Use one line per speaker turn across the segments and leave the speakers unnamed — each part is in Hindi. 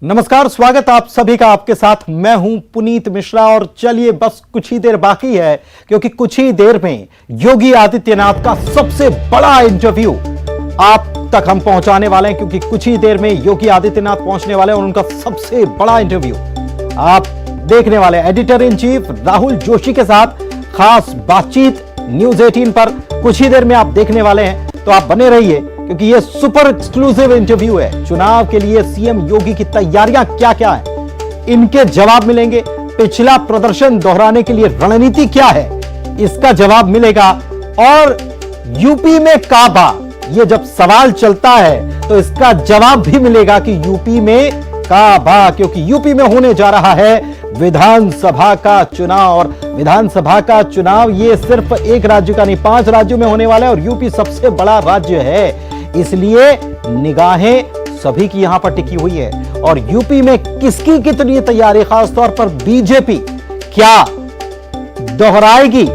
नमस्कार, स्वागत आप सभी का। आपके साथ मैं हूं पुनीत मिश्रा और चलिए बस कुछ ही देर बाकी है क्योंकि कुछ ही देर में योगी आदित्यनाथ का सबसे बड़ा इंटरव्यू आप तक हम पहुंचाने वाले हैं क्योंकि कुछ ही देर में योगी आदित्यनाथ पहुंचने वाले हैं और उनका सबसे बड़ा इंटरव्यू आप देखने वाले हैं। Editor in chief Rahul Joshi के साथ खास बातचीत न्यूज 18 पर कुछ ही देर में आप देखने वाले हैं, तो आप बने रहिए क्योंकि यह सुपर एक्सक्लूसिव इंटरव्यू है। चुनाव के लिए सीएम योगी की तैयारियां क्या क्या है, इनके जवाब मिलेंगे। पिछला प्रदर्शन दोहराने के लिए रणनीति क्या है, इसका जवाब मिलेगा। और यूपी में काबा, यह जब सवाल चलता है तो इसका जवाब भी मिलेगा कि यूपी में काबा, क्योंकि यूपी में होने जा रहा है विधानसभा का चुनाव। और विधानसभा का चुनाव ये सिर्फ एक राज्य का नहीं, 5 राज्यों में होने वाला है और यूपी सबसे बड़ा राज्य है, इसलिए निगाहें सभी की यहां पर टिकी हुई है। और यूपी में किसकी कितनी तैयारी, खासतौर पर बीजेपी क्या दोहराएगी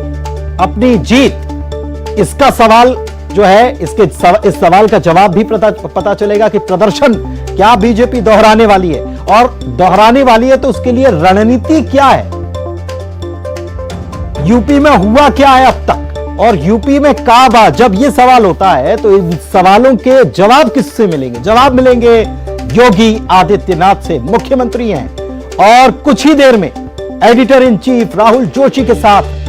अपनी जीत, इसका सवाल जो है, इस सवाल का जवाब भी पता चलेगा कि प्रदर्शन क्या बीजेपी दोहराने वाली है, और दोहराने वाली है तो उसके लिए रणनीति क्या है, यूपी में हुआ क्या है अब तक, और यूपी में काबा। जब यह सवाल होता है तो इन सवालों के जवाब किससे मिलेंगे? जवाब मिलेंगे योगी आदित्यनाथ से, मुख्यमंत्री हैं और कुछ ही देर में editor in chief Rahul Joshi के साथ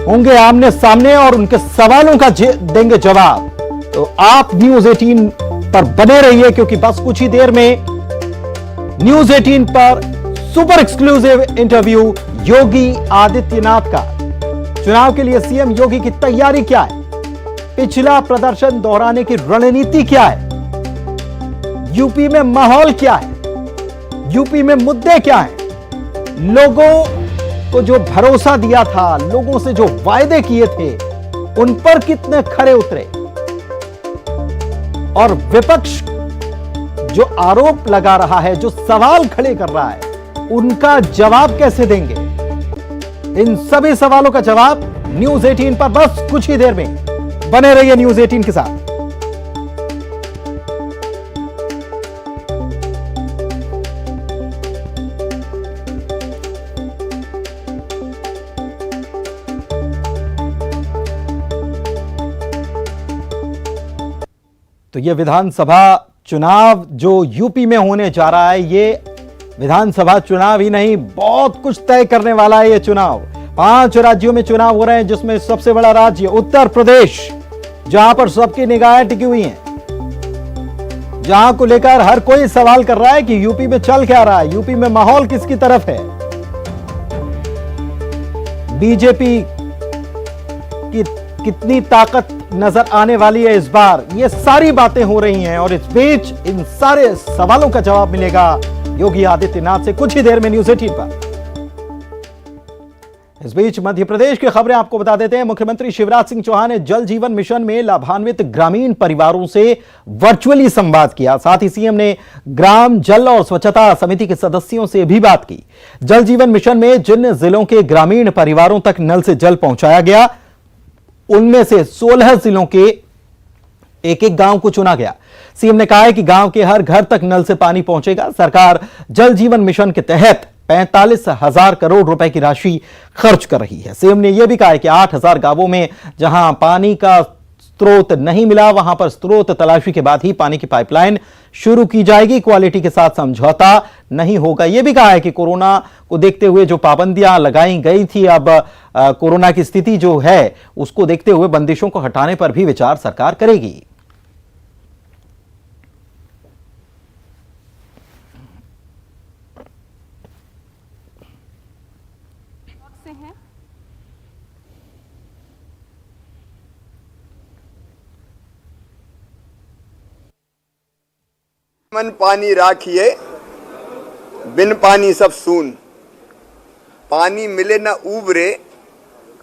होंगे आमने सामने और उनके सवालों का देंगे जवाब। तो आप न्यूज 18 पर बने रहिए क्योंकि बस कुछ ही देर में न्यूज 18 पर super exclusive interview Yogi Adityanath का। चुनाव के लिए सीएम योगी की तैयारी क्या है, पिछला प्रदर्शन दोहराने की रणनीति क्या है, यूपी में माहौल क्या है, यूपी में मुद्दे क्या हैं, लोगों को जो भरोसा दिया था, लोगों से जो वायदे किए थे, उन पर कितने खरे उतरे, और विपक्ष जो आरोप लगा रहा है, जो सवाल खड़े कर रहा है, उनका जवाब कैसे देंगे। इन सभी सवालों का जवाब न्यूज 18 पर बस कुछ ही देर में। बने रहिए न्यूज 18 के साथ। तो यह विधानसभा चुनाव जो यूपी में होने जा रहा है, ये विधानसभा चुनाव ही नहीं, बहुत कुछ तय करने वाला है। यह चुनाव 5 राज्यों में चुनाव हो रहे हैं, जिसमें सबसे बड़ा राज्य उत्तर प्रदेश, जहां पर सबकी निगाहें टिकी हुई हैं, जहां को लेकर हर कोई सवाल कर रहा है कि यूपी में चल क्या रहा है, यूपी में माहौल किसकी तरफ है, बीजेपी की कितनी ताकत नजर आने वाली है इस बार। ये सारी बातें हो रही हैं और इस बीच इन सारे सवालों का जवाब मिलेगा योगी आदित्यनाथ से कुछ ही देर में न्यूज 18 पर। इस बीच मध्य प्रदेश की खबरें आपको बता देते हैं। मुख्यमंत्री शिवराज सिंह चौहान ने जल जीवन मिशन में लाभान्वित ग्रामीण परिवारों से वर्चुअली संवाद किया। साथ ही सीएम ने ग्राम जल और स्वच्छता समिति के सदस्यों से भी बात की। जल जीवन मिशन में जिन जिलों के ग्रामीण परिवारों तक नल से जल पहुंचाया गया, उनमें से 16 जिलों के एक गांव को चुना गया। सीएम ने कहा है कि गांव के हर घर तक नल से पानी पहुंचेगा। सरकार जल जीवन मिशन के तहत 45,000 करोड़ रुपए की राशि खर्च कर रही है। सीएम ने यह भी कहा है कि 8,000 गांवों में जहां पानी का स्रोत नहीं मिला, वहां पर स्रोत तलाशी के बाद ही पानी की पाइपलाइन शुरू की जाएगी। क्वालिटी के साथ समझौता नहीं होगा। यह भी कहा है कि कोरोना को देखते हुए जो पाबंदियां लगाई गई थी, अब कोरोना की स्थिति जो है उसको देखते हुए बंदिशों को हटाने पर भी विचार सरकार करेगी।
मन पानी राखिए, बिन पानी सब सून, पानी मिले न उबरे,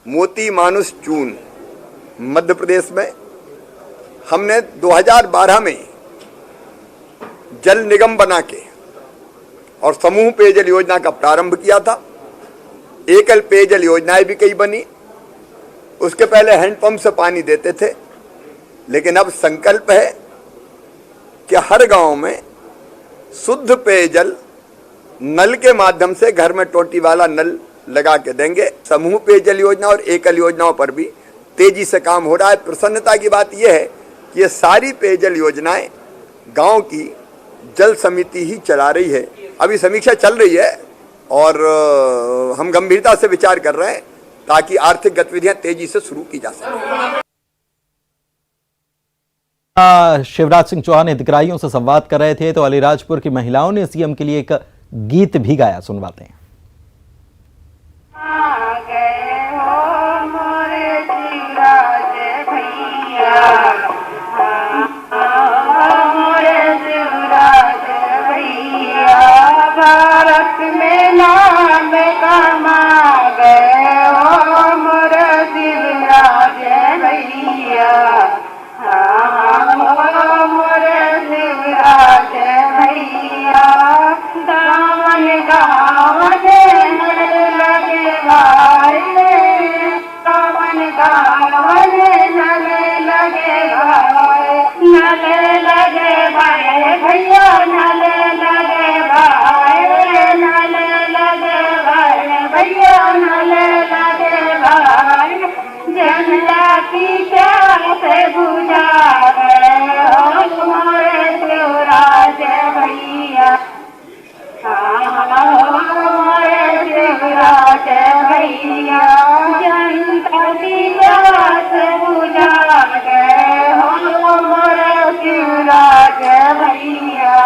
मोती मानुष चून। मध्य प्रदेश में हमने 2012 में जल निगम बना के और समूह पेयजल योजना का प्रारंभ किया था। एकल पेयजल योजनाएं भी कई बनी। उसके पहले हैंडपंप से पानी देते थे, लेकिन अब संकल्प है कि हर गांव में शुद्ध पेयजल नल के माध्यम से घर में टोटी वाला नल लगा के देंगे। समूह पेयजल योजना और एकल योजनाओं पर भी तेजी से काम हो रहा है। प्रसन्नता की बात यह है कि ये सारी पेयजल योजनाएं गांव की जल समिति ही चला रही है। अभी समीक्षा चल रही है और हम गंभीरता से विचार कर रहे हैं ताकि आर्थिक गतिविधियां तेजी से शुरू की जा सके।
शिवराज सिंह चौहान हितग्राहियों से संवाद कर रहे थे तो अलीराजपुर की महिलाओं ने सीएम के लिए एक गीत भी गाया, सुनवाते हैं।
भारत में नाम कमा गए हो मोरे शिवराज भैया, मोरे शिवराज भैया। दामन गावने लगे भाई, दामन गावने लगे भाई, नले लगे भाई भैया, नले लगे भाई, नले लगे भाई भैया, नले लगे भाई। जनता की प्यार से बुझा गए हो मोरे शिवराज भैया, मोरे शिवराज भैया। जनता की प्यार से बुझा गए हो मोरे शिवराज भैया,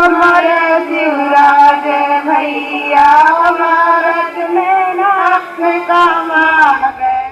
मोरे शिवराज भैया। भारत में नाम कमा गए।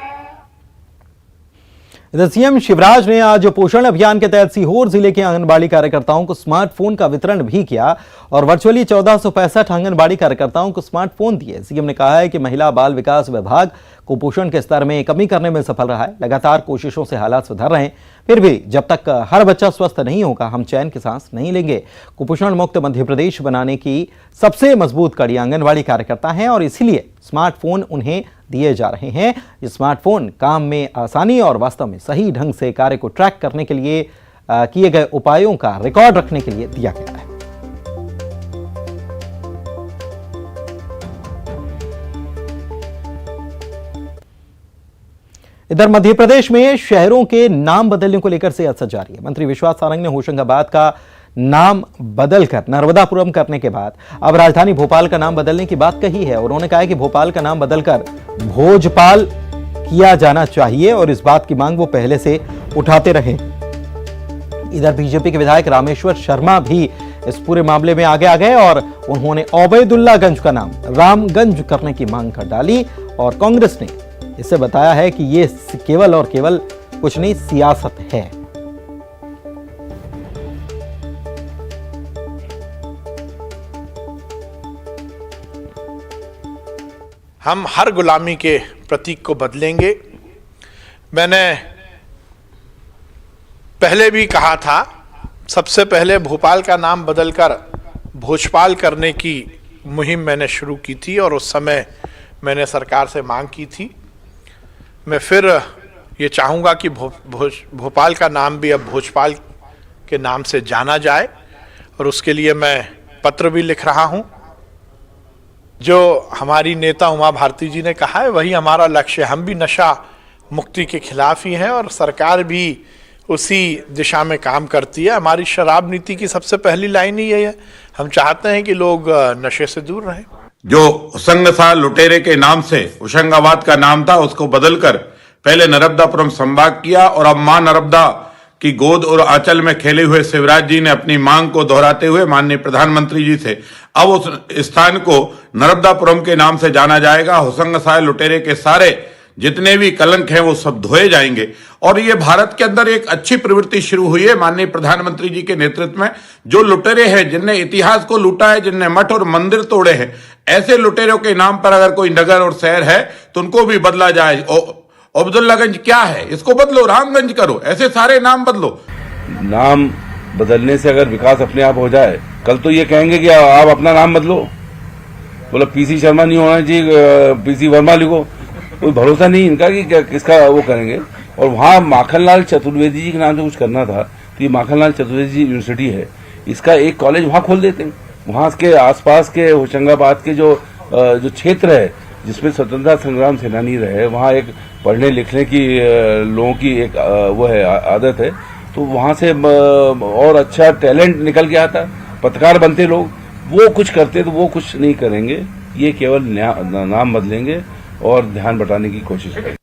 इधर सीएम शिवराज ने आज पोषण अभियान के तहत सीहोर जिले के आंगनबाड़ी कार्यकर्ताओं को स्मार्टफोन का वितरण भी किया और वर्चुअली 1465 आंगनबाड़ी कार्यकर्ताओं को स्मार्टफोन दिए। सीएम ने कहा है कि महिला बाल विकास विभाग कुपोषण के स्तर में कमी करने में सफल रहा है। लगातार कोशिशों से हालात सुधर रहे हैं, फिर भी जब तक हर बच्चा स्वस्थ नहीं होगा हम चैन की सांस नहीं लेंगे। कुपोषण मुक्त मध्य प्रदेश बनाने की सबसे मजबूत कड़ी आंगनबाड़ी कार्यकर्ता हैं और इसीलिए स्मार्टफोन उन्हें दिए जा रहे हैं। ये स्मार्टफोन काम में आसानी और वास्तव में सही ढंग से कार्य को ट्रैक करने के लिए किए गए उपायों का रिकॉर्ड रखने के लिए दिया गया है। इधर मध्य प्रदेश में शहरों के नाम बदलने को लेकर सियासत जारी है। मंत्री विश्वास सारंग ने होशंगाबाद का नाम बदलकर नर्मदापुरम करने के बाद अब राजधानी भोपाल का नाम बदलने की बात कही है। उन्होंने कहा है कि भोपाल का नाम बदलकर भोजपाल किया जाना चाहिए और इस बात की मांग वो पहले से उठाते रहे। इधर बीजेपी के विधायक रामेश्वर शर्मा भी इस पूरे मामले में आगे आ गए और उन्होंने ओबैदुल्लागंज का नाम रामगंज करने की मांग कर डाली और कांग्रेस ने इसे बताया है कि ये केवल और केवल कुछ नहीं, सियासत है।
हम हर गुलामी के प्रतीक को बदलेंगे। मैंने पहले भी कहा था, सबसे पहले भोपाल का नाम बदलकर भोजपाल करने की मुहिम मैंने शुरू की थी और उस समय मैंने सरकार से मांग की थी। मैं फिर ये चाहूँगा कि भोपाल का नाम भी अब भोजपाल के नाम से जाना जाए और उसके लिए मैं पत्र भी लिख रहा हूँ। जो हमारी नेता उमा भारती जी ने कहा है वही हमारा लक्ष्य है। हम भी नशा मुक्ति के खिलाफ ही हैं और सरकार भी उसी दिशा में काम करती है। हमारी शराब नीति की सबसे पहली लाइन ही यही है, हम चाहते हैं कि लोग नशे से दूर रहें।
जो होशंगाबाद लुटेरे के नाम से होशंगाबाद का नाम था उसको बदलकर पहले नर्मदापुरम संभाग किया और अब मां नर्मदा की गोद और आंचल में खेले हुए शिवराज जी ने अपनी मांग को दोहराते हुए माननीय प्रधानमंत्री जी से अब उस स्थान को नर्मदापुरम के नाम से जाना जाएगा। होशंगाबाद लुटेरे के सारे जितने भी कलंक हैं वो सब धोए जाएंगे और ये भारत के अंदर एक अच्छी प्रवृत्ति शुरू हुई है माननीय प्रधानमंत्री जी के नेतृत्व में। जो लुटेरे हैं जिनने इतिहास को लूटा है, जिनने मठ और मंदिर तोड़े हैं, ऐसे लुटेरों के नाम पर अगर कोई नगर और शहर है तो उनको भी बदला जाए। अब्दुल्लागंज क्या है, इसको बदलो, रामगंज करो, ऐसे सारे नाम बदलो।
नाम बदलने से अगर विकास अपने आप हो जाए, कल तो ये कहेंगे कि आप अपना नाम बदलो, बोला पीसी शर्मा नहीं होना चाहिए, पीसी वर्मा लिखो। कोई भरोसा नहीं इनका कि किसका वो करेंगे। और वहां माखनलाल चतुर्वेदी जी के नाम से कुछ करना था, तो ये माखनलाल चतुर्वेदी यूनिवर्सिटी है, इसका एक कॉलेज वहां खोल देते हैं। वहां के आसपास के होशंगाबाद के जो क्षेत्र है जिसमें स्वतंत्रता संग्राम सेनानी रहे, वहां एक पढ़ने लिखने की लोगों की एक वो है आदत है, तो वहां से और अच्छा टैलेंट निकल के आता, पत्रकार बनते लोग, वो कुछ करते तो वो कुछ नहीं करेंगे, ये केवल नाम बदलेंगे और ध्यान बटाने की कोशिश करेंगे।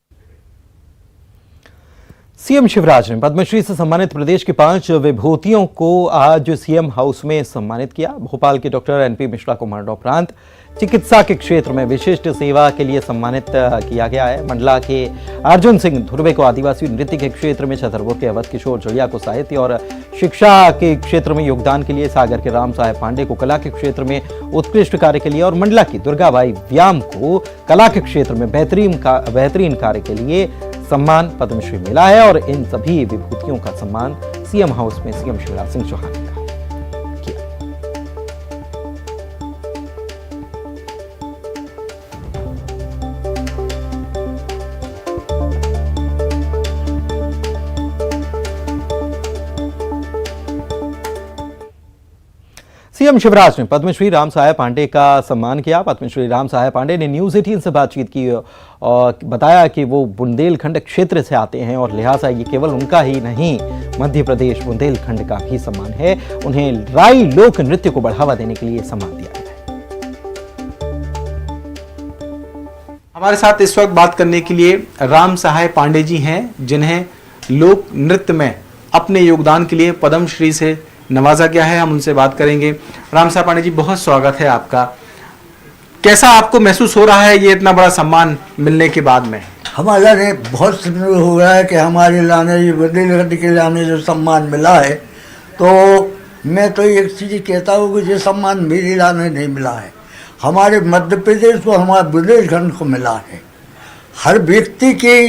सीएम शिवराज ने पद्मश्री से सम्मानित प्रदेश के 5 विभूतियों को आज सीएम हाउस में सम्मानित किया। भोपाल के डॉक्टर एनपी मिश्रा को मरणोपरांत चिकित्सा के क्षेत्र में विशिष्ट सेवा के लिए सम्मानित किया गया है। मंडला के अर्जुन सिंह धुर्वे को आदिवासी नृत्य के क्षेत्र में, छतरपुर के अवध किशोर जोड़िया को साहित्य और शिक्षा के क्षेत्र में योगदान के लिए, सागर के राम साहेब पांडे को कला के क्षेत्र में उत्कृष्ट कार्य के लिए और मंडला की दुर्गाबाई व्याम को कला के क्षेत्र में बेहतरीन कार्य के लिए सम्मान पद्मश्री मिला है। और इन सभी विभूतियों का सम्मान सीएम हाउस में सीएम शिवराज सिंह चौहान ने किया। सीएम शिवराज ने पद्मश्री राम साहेब पांडे का सम्मान किया। पद्मश्री राम साहेब पांडे ने न्यूज 18 से बातचीत की और बताया कि वो बुंदेलखंड क्षेत्र से आते हैं और लिहाजा ये केवल उनका ही नहीं, मध्य प्रदेश बुंदेलखंड का भी सम्मान है। उन्हें राई लोक नृत्य को बढ़ावा देने के लिए सम्मान दिया गया है।
हमारे साथ इस वक्त बात करने के लिए राम साहेब पांडे जी हैं, जिन्हें लोक नृत्य में अपने योगदान के लिए पद्मश्री से नवाजा गया है। हम उनसे बात करेंगे। राम साहब पांडे जी, बहुत स्वागत है आपका। कैसा आपको महसूस हो रहा है ये इतना बड़ा सम्मान मिलने के बाद में?
हमारा बहुत सुंदर हो रहा है कि हमारे लाने ये बुंदेलखंड के लाने जो सम्मान मिला है, तो मैं तो एक चीज़ कहता हूँ कि ये सम्मान मेरे लाने नहीं मिला है, हमारे मध्य प्रदेश को, हमारे बुंदेलखंड को मिला है। हर व्यक्ति की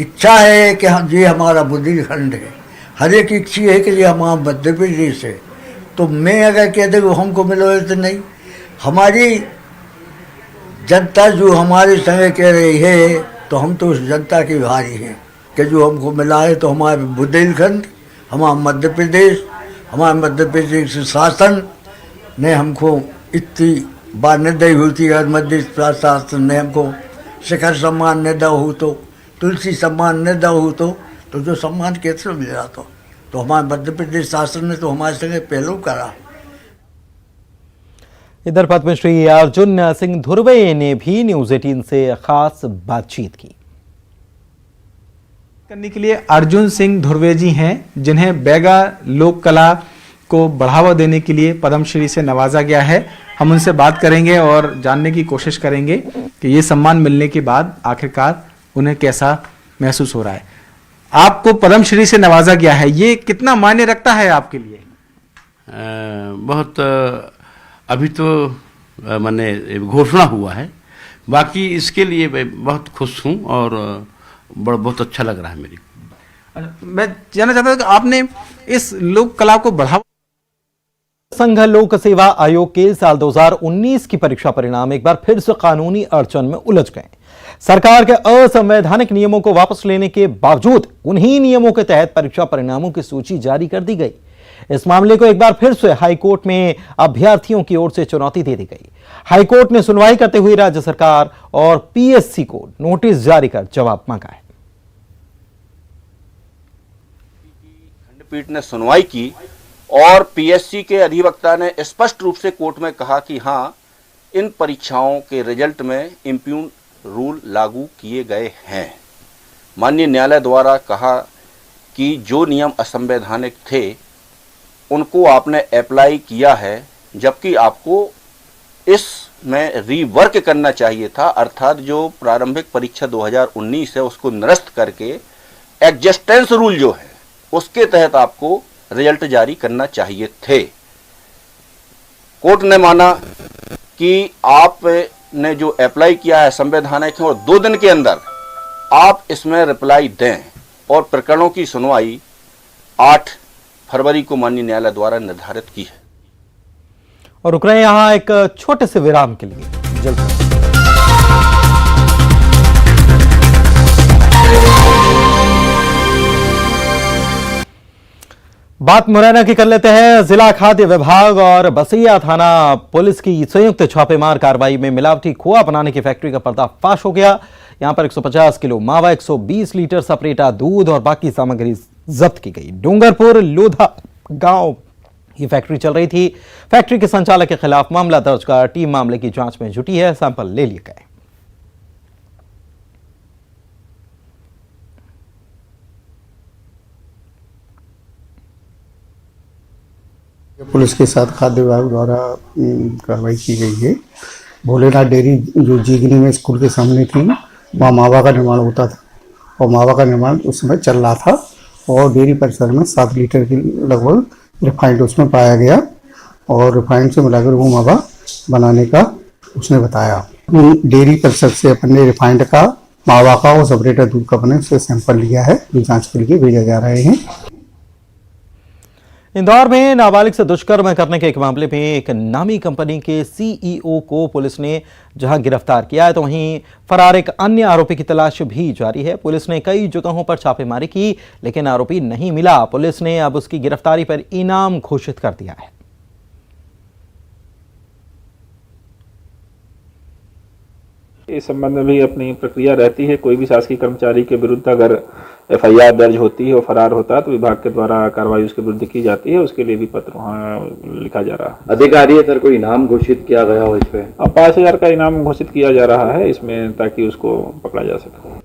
इच्छा है कि हम ये हमारा बुंदेलखंड है, हर एक इच्छा है कि ये हमारा मध्य प्रदेश है। तो मैं अगर कहते कि हमको मिलो है तो नहीं, हमारी जनता जो हमारे संग कह रही है, तो हम तो उस जनता के भारी हैं कि जो हमको मिला है। तो हमारे बुंदेलखंड, हमारा मध्य प्रदेश, हमारे मध्य प्रदेश शासन ने हमको इतनी बार निर्दयी होती है, मध्य प्रशासन ने हमको शिखर सम्मान न दो हो, तो तुलसी सम्मान न दो हो, तो जो सम्मान कैसे मिला? तो हमारे मध्य प्रदेश शासन ने तो हमारे संगे पहलू करा।
इधर पद्मश्री अर्जुन सिंह धुर्वे ने भी न्यूज 18 से खास बातचीत की।
करने के लिए अर्जुन सिंह धुर्वे जी हैं, जिन्हें बैगा लोक कला को बढ़ावा देने के लिए पद्मश्री से नवाजा गया है। हम उनसे बात करेंगे और जानने की कोशिश करेंगे कि ये सम्मान मिलने के बाद आखिरकार उन्हें कैसा महसूस हो रहा है। आपको पद्मश्री से नवाजा गया है, ये कितना मायने रखता है आपके लिए?
बहुत अभी तो मैंने घोषणा हुआ है, बाकी इसके लिए मैं बहुत खुश हूँ और बहुत अच्छा लग रहा है मेरी।
मैं जानना चाहता हूँ कि आपने इस लोक कला को बढ़ावा।
संघ लोक सेवा आयोग के साल 2019 की परीक्षा परिणाम एक बार फिर से कानूनी अड़चन में उलझ गए। सरकार के असंवैधानिक नियमों को वापस लेने के बावजूद उन्हीं नियमों के तहत परीक्षा परिणामों की सूची जारी कर दी गई। इस मामले को एक बार फिर से हाईकोर्ट में अभ्यर्थियों की ओर से चुनौती दे दी गई। हाईकोर्ट ने सुनवाई करते हुए राज्य सरकार और पीएससी को नोटिस जारी कर जवाब मांगा है।
खंडपीठ ने सुनवाई की और पीएससी के अधिवक्ता ने स्पष्ट रूप से कोर्ट में कहा कि हाँ, इन परीक्षाओं के रिजल्ट में इम्प्यून रूल लागू किए गए हैं। माननीय न्यायालय द्वारा कहा कि जो नियम असंवैधानिक थे उनको आपने अप्लाई किया है, जबकि आपको इसमें रीवर्क करना चाहिए था, अर्थात जो प्रारंभिक परीक्षा 2019 है उसको निरस्त करके एग्जिस्टेंस रूल जो है उसके तहत आपको रिजल्ट जारी करना चाहिए थे। कोर्ट ने माना कि आपने जो अप्लाई किया है संवैधानिक है और 2 दिन के अंदर आप इसमें रिप्लाई दें, और प्रकरणों की सुनवाई 8 फरवरी को माननीय न्यायालय द्वारा निर्धारित की है।
और रुक रहे हैं यहां एक छोटे से विराम के लिए। जल्द बात मुरैना की कर लेते हैं। जिला खाद्य विभाग और बसिया थाना पुलिस की संयुक्त छापेमार कार्रवाई में मिलावटी खोआ बनाने की फैक्ट्री का पर्दाफाश हो गया। यहां पर 150 किलो मावा, 120 लीटर सपरेटा दूध और बाकी सामग्री जब्त की गई। डूंगरपुर लोधा गांव ये फैक्ट्री चल रही थी। फैक्ट्री के संचालक के खिलाफ मामला दर्ज कर टीम मामले की जांच में जुटी है। सैंपल ले लिए गए।
पुलिस के साथ खाद्य विभाग द्वारा कार्रवाई की गई है। भोलेनाथ डेयरी जो जीगनी में स्कूल के सामने थी, वहाँ मावा का निर्माण होता था और मावा का निर्माण उस समय चल रहा था और डेयरी परिसर में 7 लीटर की लगभग रिफाइंड उसमें पाया गया और रिफाइंड से मिलाकर वो मावा बनाने का उसने बताया। डेयरी परिसर से अपन ने रिफाइंड का, मावा का और सेपरेटर दूध का बने उससे सैंपल लिया है, जो जाँच के लिए भेजा जा रहे हैं।
इंदौर में नाबालिग से दुष्कर्म करने के एक मामले में एक नामी कंपनी के सीईओ को पुलिस ने जहां गिरफ्तार किया है, तो वहीं फरार एक अन्य आरोपी की तलाश भी जारी है। पुलिस ने कई जगहों पर छापेमारी की, लेकिन आरोपी नहीं मिला। पुलिस ने अब उसकी गिरफ्तारी पर इनाम घोषित कर दिया है।
इस संबंध में भी अपनी प्रक्रिया रहती है। कोई भी शासकीय कर्मचारी के विरुद्ध अगर एफआईआर दर्ज होती है और फरार होता है तो विभाग के द्वारा कार्रवाई उसके विरुद्ध की जाती है। उसके लिए भी पत्र वहाँ लिखा जा रहा है।
अधिकारी सर कोई इनाम घोषित किया गया हो इस पे?
5,000 का इनाम घोषित किया जा रहा है इसमें, ताकि उसको पकड़ा जा सके।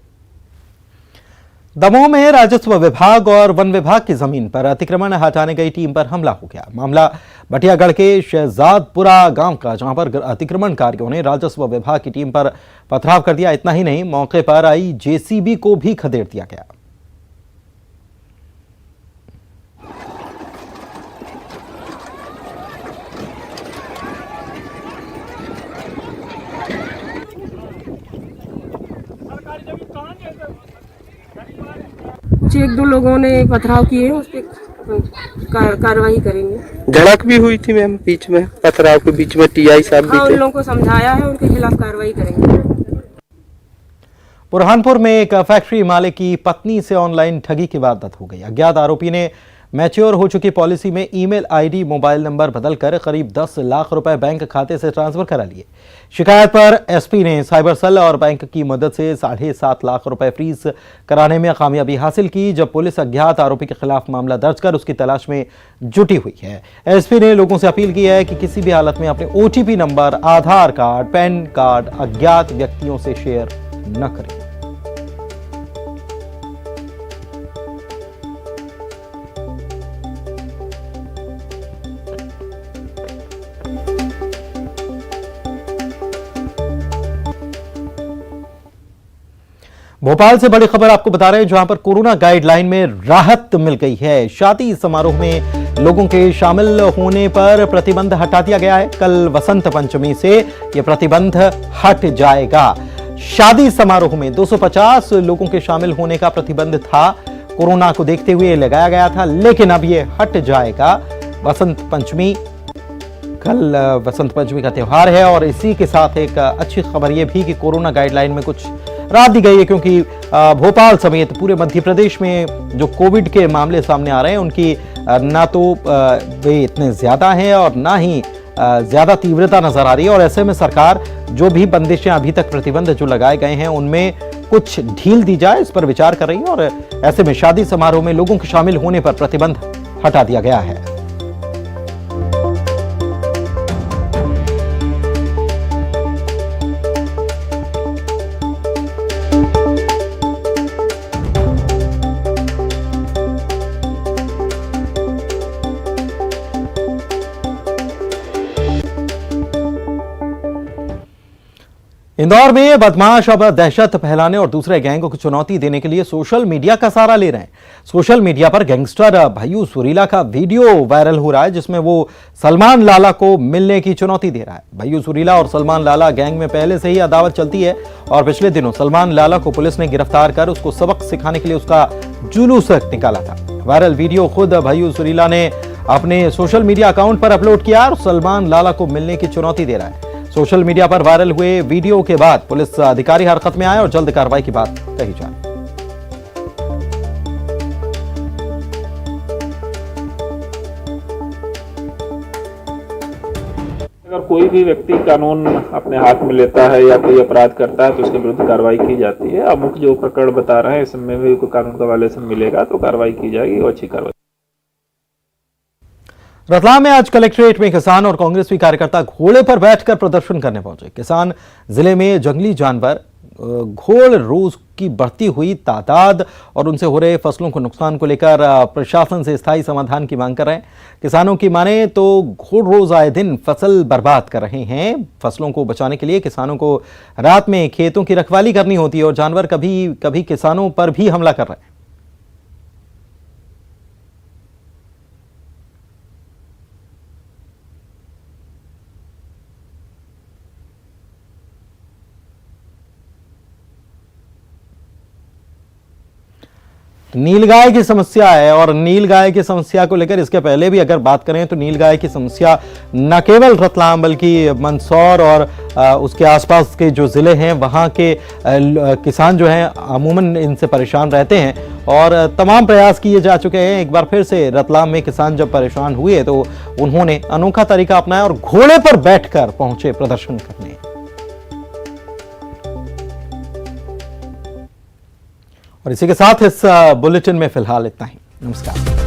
दमोह में राजस्व विभाग और वन विभाग की जमीन पर अतिक्रमण हटाने गई टीम पर हमला हो गया। मामला बटियागढ़ के शहजादपुरा गांव का, जहां पर अतिक्रमणकारियों ने राजस्व विभाग की टीम पर पथराव कर दिया। इतना ही नहीं, मौके पर आई जेसीबी को भी खदेड़ दिया गया।
कुछ 1-2 लोगों ने पथराव किए, उस पर कार्रवाई करेंगे।
झड़प भी हुई थी मैम बीच में, पथराव के बीच में टीआई साहब भी थे।
उन लोगों को समझाया है, उनके खिलाफ कार्रवाई करेंगे।
बुरहानपुर में एक फैक्ट्री मालिक की पत्नी से ऑनलाइन ठगी की वारदात हो गई। अज्ञात आरोपी ने मैच्योर हो चुकी पॉलिसी में ईमेल आईडी, मोबाइल नंबर बदलकर करीब 10 लाख रुपए बैंक खाते से ट्रांसफर करा लिए। शिकायत पर एसपी ने साइबर सेल और बैंक की मदद से 7.5 लाख रुपए फ्रीज कराने में कामयाबी हासिल की। जब पुलिस अज्ञात आरोपी के खिलाफ मामला दर्ज कर उसकी तलाश में जुटी हुई है। एसपी ने लोगों से अपील की है कि किसी भी हालत में अपने ओटीपी नंबर, आधार कार्ड, पैन कार्ड अज्ञात व्यक्तियों से शेयर न करें। भोपाल से बड़ी खबर आपको बता रहे हैं, जहां पर कोरोना गाइडलाइन में राहत मिल गई है। शादी समारोह में लोगों के शामिल होने पर प्रतिबंध हटा दिया गया है। कल वसंत पंचमी से यह प्रतिबंध हट जाएगा। शादी समारोह में 250 लोगों के शामिल होने का प्रतिबंध था, कोरोना को देखते हुए लगाया गया था, लेकिन अब यह हट जाएगा। वसंत पंचमी, कल वसंत पंचमी का त्योहार है और इसी के साथ एक अच्छी खबर यह भी कि कोरोना गाइडलाइन में कुछ राहत दी गई है, क्योंकि भोपाल समेत पूरे मध्य प्रदेश में जो कोविड के मामले सामने आ रहे हैं उनकी ना तो वे इतने ज्यादा हैं और ना ही ज्यादा तीव्रता नजर आ रही है। और ऐसे में सरकार जो भी बंदिशें अभी तक प्रतिबंध जो लगाए गए हैं उनमें कुछ ढील दी जाए, इस पर विचार कर रही है। और ऐसे में शादी समारोह में लोगों के शामिल होने पर प्रतिबंध हटा दिया गया है। इंदौर में बदमाश अब दहशत फैलाने और दूसरे गैंगों को चुनौती देने के लिए सोशल मीडिया का सहारा ले रहे हैं। सोशल मीडिया पर गैंगस्टर भय्यू सुरीला का वीडियो वायरल हो रहा है, जिसमें वो सलमान लाला को मिलने की चुनौती दे रहा है। भय्यू सुरीला और सलमान लाला गैंग में पहले से ही अदावत चलती है और पिछले दिनों सलमान लाला को पुलिस ने गिरफ्तार कर उसको सबक सिखाने के लिए उसका जुलूस निकाला था। वायरल वीडियो खुद भय्यू सुरीला ने अपने सोशल मीडिया अकाउंट पर अपलोड किया और सलमान लाला को मिलने की चुनौती दे रहा है। सोशल मीडिया पर वायरल हुए वीडियो के बाद पुलिस अधिकारी हरकत में आए और जल्द कार्रवाई की बात कही जाए।
कोई भी व्यक्ति कानून अपने हाथ में लेता है या कोई अपराध करता है तो उसके विरुद्ध कार्रवाई की जाती है। अमुक जो प्रकरण बता रहे हैं इसमें भी कोई कानून का वायलेशन मिलेगा तो कार्रवाई की जाएगी और अच्छी कार्रवाई।
रतलाम में आज कलेक्ट्रेट में किसान और कांग्रेसी कार्यकर्ता घोड़े पर बैठकर प्रदर्शन करने पहुंचे। किसान जिले में जंगली जानवर घोड़ रोज की बढ़ती हुई तादाद और उनसे हो रहे फसलों को नुकसान को लेकर प्रशासन से स्थायी समाधान की मांग कर रहे हैं। किसानों की माने तो घोड़ रोज आए दिन फसल बर्बाद कर रहे हैं। फसलों को बचाने के लिए किसानों को रात में खेतों की रखवाली करनी होती है और जानवर कभी कभी किसानों पर भी हमला कर रहे हैं। नीलगाय की समस्या है और नीलगाय की समस्या को लेकर इसके पहले भी अगर बात करें तो नीलगाय की समस्या न केवल रतलाम बल्कि मंदसौर और उसके आसपास के जो जिले हैं वहां के किसान जो हैं अमूमन इनसे परेशान रहते हैं और तमाम प्रयास किए जा चुके हैं। एक बार फिर से रतलाम में किसान जब परेशान हुए तो उन्होंने अनोखा तरीका अपनाया और घोड़े पर बैठकर पहुंचे प्रदर्शन करने। और इसी के साथ इस बुलेटिन में फिलहाल इतना ही। नमस्कार।